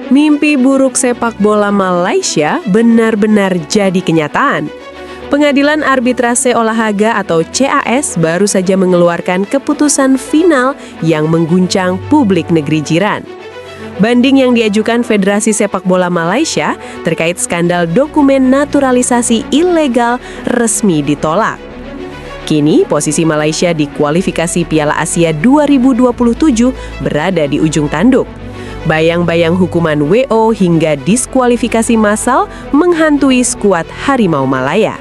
Mimpi buruk sepak bola Malaysia benar-benar jadi kenyataan. Pengadilan Arbitrase Olahraga atau CAS baru saja mengeluarkan keputusan final yang mengguncang publik negeri jiran. Banding yang diajukan Federasi Sepak Bola Malaysia terkait skandal dokumen naturalisasi ilegal resmi ditolak. Kini, posisi Malaysia di kualifikasi Piala Asia 2027 berada di ujung tanduk. Bayang-bayang hukuman WO hingga diskualifikasi massal menghantui skuad Harimau Malaya.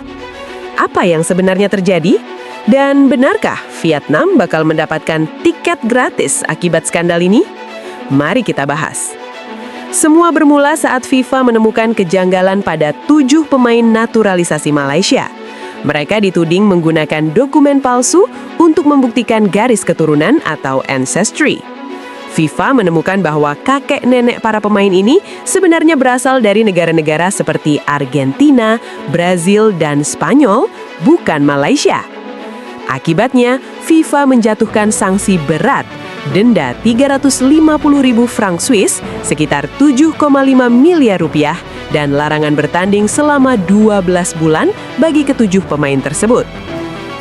Apa yang sebenarnya terjadi? Dan benarkah Vietnam bakal mendapatkan tiket gratis akibat skandal ini? Mari kita bahas. Semua bermula saat FIFA menemukan kejanggalan pada 7 pemain naturalisasi Malaysia. Mereka dituding menggunakan dokumen palsu untuk membuktikan garis keturunan atau ancestry. FIFA menemukan bahwa kakek nenek para pemain ini sebenarnya berasal dari negara-negara seperti Argentina, Brazil, dan Spanyol, bukan Malaysia. Akibatnya, FIFA menjatuhkan sanksi berat, denda 350.000 franc Swiss, sekitar 7,5 miliar rupiah, dan larangan bertanding selama 12 bulan bagi ketujuh pemain tersebut.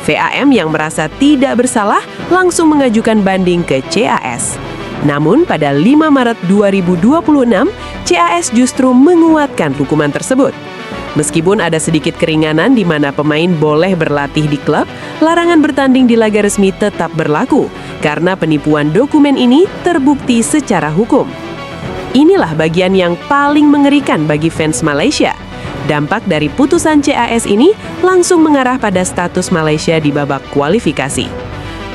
VAM yang merasa tidak bersalah langsung mengajukan banding ke CAS. Namun pada 5 Maret 2026, CAS justru menguatkan hukuman tersebut. Meskipun ada sedikit keringanan di mana pemain boleh berlatih di klub, larangan bertanding di laga resmi tetap berlaku karena penipuan dokumen ini terbukti secara hukum. Inilah bagian yang paling mengerikan bagi fans Malaysia. Dampak dari putusan CAS ini langsung mengarah pada status Malaysia di babak kualifikasi.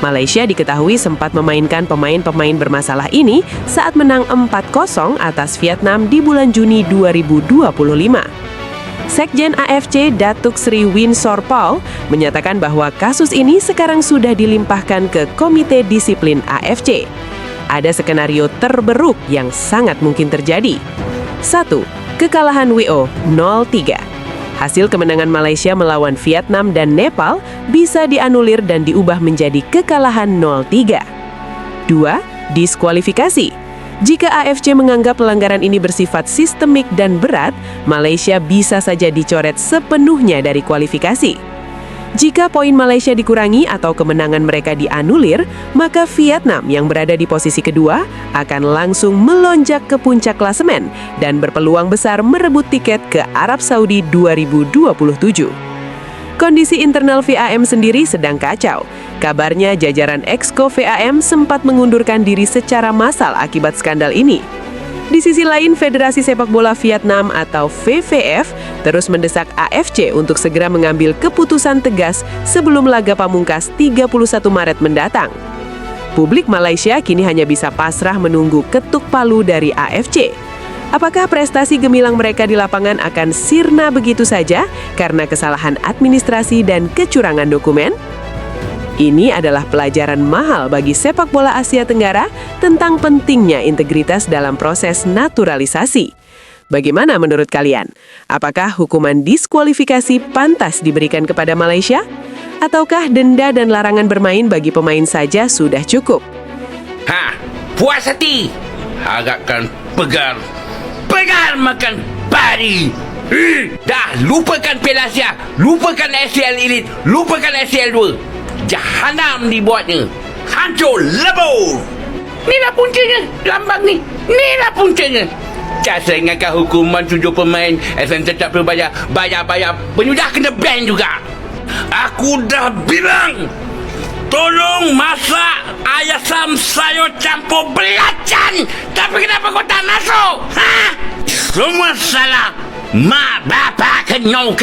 Malaysia diketahui sempat memainkan pemain-pemain bermasalah ini saat menang 4-0 atas Vietnam di bulan Juni 2025. Sekjen AFC Datuk Seri Winsor Paul menyatakan bahwa kasus ini sekarang sudah dilimpahkan ke Komite Disiplin AFC. Ada skenario terburuk yang sangat mungkin terjadi. 1. Kekalahan WO 0-3. Hasil kemenangan Malaysia melawan Vietnam dan Nepal bisa dianulir dan diubah menjadi kekalahan 0-3. 2. Diskualifikasi. Jika AFC menganggap pelanggaran ini bersifat sistemik dan berat, Malaysia bisa saja dicoret sepenuhnya dari kualifikasi. Jika poin Malaysia dikurangi atau kemenangan mereka dianulir, maka Vietnam yang berada di posisi kedua akan langsung melonjak ke puncak klasemen dan berpeluang besar merebut tiket ke Arab Saudi 2027. Kondisi internal VAM sendiri sedang kacau. Kabarnya jajaran Exco VAM sempat mengundurkan diri secara massal akibat skandal ini. Di sisi lain, Federasi Sepak Bola Vietnam atau VVF terus mendesak AFC untuk segera mengambil keputusan tegas sebelum laga pamungkas 31 Maret mendatang. Publik Malaysia kini hanya bisa pasrah menunggu ketuk palu dari AFC. Apakah prestasi gemilang mereka di lapangan akan sirna begitu saja karena kesalahan administrasi dan kecurangan dokumen? Ini adalah pelajaran mahal bagi sepak bola Asia Tenggara tentang pentingnya integritas dalam proses naturalisasi. Bagaimana menurut kalian? Apakah hukuman diskualifikasi pantas diberikan kepada Malaysia? Ataukah denda dan larangan bermain bagi pemain saja sudah cukup? Puas hati. Harapkan pegar makan padi. Dah, lupakan Piala Asia, lupakan ACL Elite, lupakan ACL 2. Jahanam dibuatnya. Hancur lebur. Inilah puncanya lambang ni. Inilah puncanya. Saya ingatkan hukuman 7 pemain SM tetap perlu bayar. Penyudah kena ban juga. Aku dah bilang, tolong masak ayam sayur campur belacan. Tapi kenapa kau tak masuk? Semua salah. Mak bapak kenyau.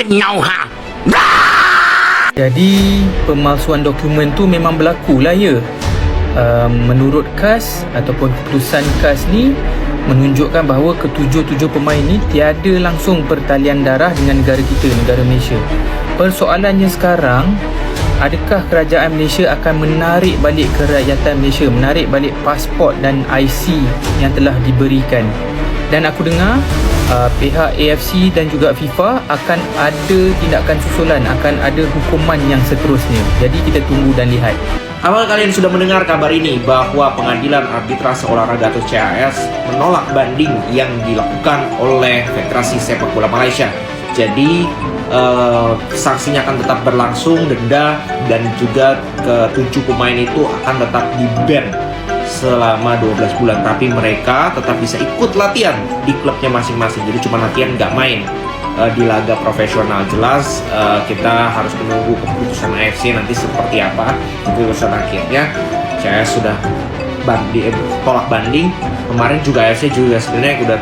Jadi pemalsuan dokumen tu memang berlaku lah ya. Menurut KAS ataupun keputusan KAS ni menunjukkan bahawa ketujuh-tujuh pemain ni tiada langsung pertalian darah dengan negara kita, negara Malaysia. Persoalannya sekarang, adakah kerajaan Malaysia akan menarik balik kerakyatan Malaysia, menarik balik pasport dan IC yang telah diberikan? Dan aku dengar pihak AFC dan juga FIFA akan ada tindakan susulan, akan ada hukuman yang seterusnya. Jadi kita tunggu dan lihat. Apakah kalian sudah mendengar kabar ini bahwa Pengadilan Arbitrase Olahraga atau CAS menolak banding yang dilakukan oleh Federasi Sepak Bola Malaysia? Jadi sanksinya akan tetap berlangsung, denda, dan juga ke-7 pemain itu akan tetap di-ban selama 12 bulan. Tapi mereka tetap bisa ikut latihan di klubnya masing-masing. Jadi cuma latihan, nggak main di laga profesional. Jelas kita harus menunggu keputusan AFC nanti seperti apa keputusan akhirnya. Saya sudah tolak banding. Kemarin juga AFC juga sebenarnya udah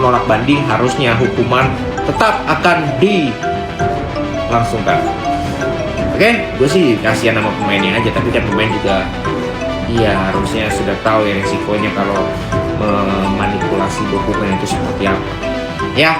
nolak banding, harusnya hukuman tetap akan dilangsungkan. Oke, gue sih kasihan sama pemainnya aja, tapi kan pemain juga harusnya sudah tahu ya resikonya kalau memanipulasi dokumen itu seperti apa. Ya,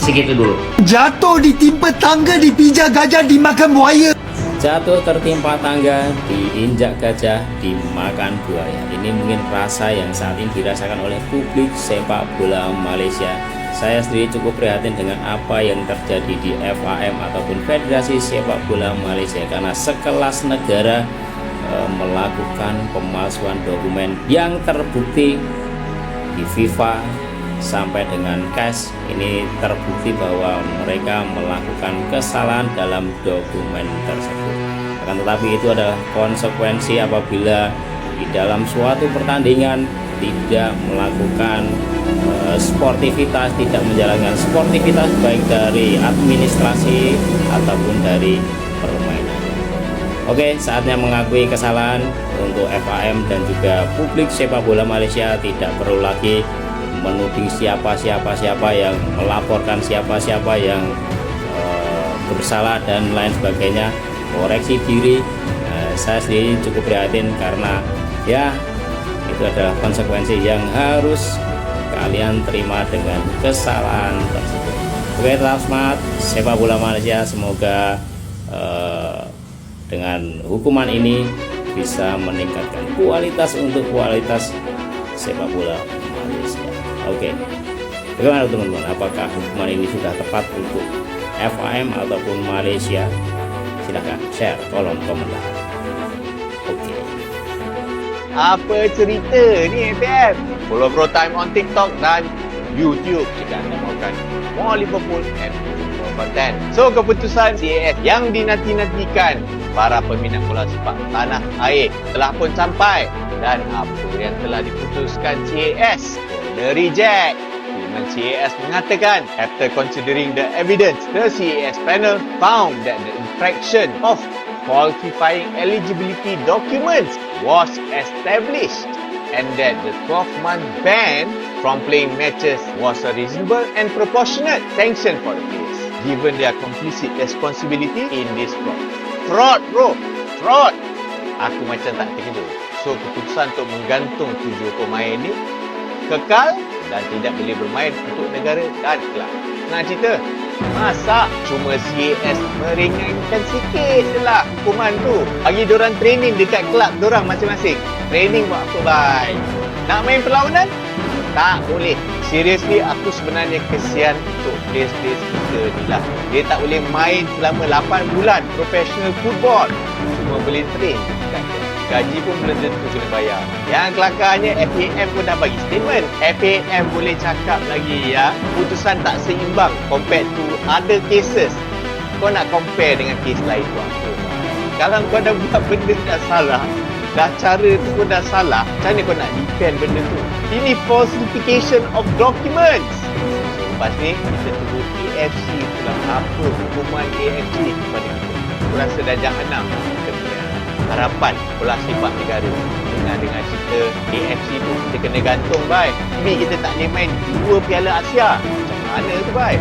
segitu dulu. Jatuh ditimpa tangga, dipijak gajah, dimakan buaya. Jatuh tertimpa tangga, diinjak gajah, dimakan buaya. Ini mungkin rasa yang saat ini dirasakan oleh publik sepak bola Malaysia. Saya sendiri cukup prihatin dengan apa yang terjadi di FAM ataupun Federasi Sepak Bola Malaysia, karena sekelas negara melakukan pemalsuan dokumen yang terbukti di FIFA sampai dengan CAS. Ini terbukti bahwa mereka melakukan kesalahan dalam dokumen tersebut. Akan tetapi itu adalah konsekuensi apabila di dalam suatu pertandingan tidak melakukan sportivitas, tidak menjalankan sportivitas baik dari administrasi ataupun dari permainan. Oke, saatnya mengakui kesalahan untuk FAM dan juga publik sepak bola Malaysia. Tidak perlu lagi menuding siapa yang melaporkan siapa yang bersalah dan lain sebagainya. Koreksi diri. Saya sendiri cukup prihatin karena ya itu adalah konsekuensi yang harus kalian terima dengan kesalahan tersebut. Oke, tetap semangat sepak bola Malaysia. Semoga dengan hukuman ini bisa meningkatkan kualitas sepak bola Malaysia. Oke, bagaimana teman-teman? Apakah hukuman ini sudah tepat untuk FAM ataupun Malaysia? Silahkan share kolom komentar. Oke. Apa cerita ni FAM? Follow Bro Time on TikTok dan YouTube jika anda mahukan more Liverpool and football content. So, keputusan CAS yang dinanti-nantikan para peminat bola sepak tanah air telah pun sampai, dan apa yang telah diputuskan CAS? The reject. Pimpinan CAS mengatakan, after considering the evidence, the CAS panel found that the infraction of falsifying eligibility documents was established and that the 12-month ban from playing matches was a reasonable and proportionate sanction for the players, given their complicit responsibility in this fraud. Fraud, bro! Fraud! Aku macam tak terkejut. So, keputusan untuk menggantung 7 pemain ni kekal dan tidak boleh bermain untuk negara dan kelab. Nak cerita? Masa cuma CAS meringankan sikit je lah hukuman tu. Bagi diorang training dekat kelab diorang masing-masing. Training buat apa, bye? Nak main perlawanan? Tak boleh. Seriously, aku sebenarnya kesian untuk players-players kita ni lah. Dia tak boleh main selama 8 bulan professional football. Cuma boleh train dekat gaji pun belum tentu kena bayar. Yang kelakarnya FAM pun dah bagi statement. FAM boleh cakap lagi ya, putusan tak seimbang compared to other cases. Kau nak compare dengan kes lain tu apa? Kalau kau dah buat benda dah salah, dah cara tu pun dah salah, macam mana kau nak defend benda tu? Ini falsification of documents. So, lepas ni kita tunggu AFC pula apa hukuman AFC kepada kita. Aku rasa dah jahanam kita punya harapan bola sepak negara. Dengan cerita AFC tu kita kena gantung, bye. Tapi kita tak boleh main 2 Piala Asia. Macam mana tu, bye?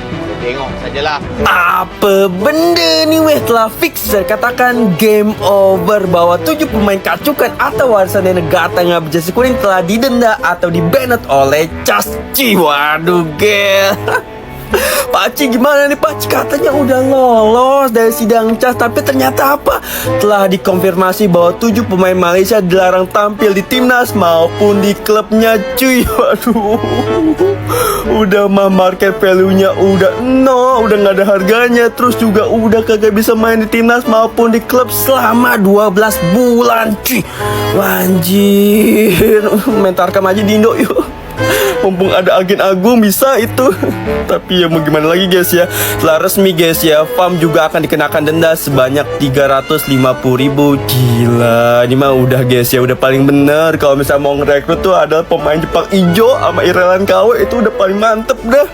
Kita tengok sajalah. Apa benda ni weh, telah fix katakan game over, bahawa 7 pemain kacukan atau warisan negara tengah berjasi kuning telah didenda atau dibanet oleh CAS. Waduh, gel. Pakcik gimana nih Pakcik? Katanya udah lolos dari sidang CAS, tapi ternyata apa? Telah dikonfirmasi bahwa 7 pemain Malaysia dilarang tampil di timnas maupun di klubnya cuy. Waduh, udah mah market value-nya udah nol, udah gak ada harganya. Terus juga udah kagak bisa main di timnas maupun di klub selama 12 bulan cuy. Anjir, main Tarkam aja di Indo yuk. Mumpung ada agen agung bisa itu. Tapi ya mau gimana lagi guys ya. Setelah resmi guys ya, FAM juga akan dikenakan denda sebanyak 350.000. Gila, ini mah udah guys ya, udah paling bener. Kalau misalnya mau ngerekrut tuh ada pemain Jepang ijo sama Ireland KW, itu udah paling mantep dah.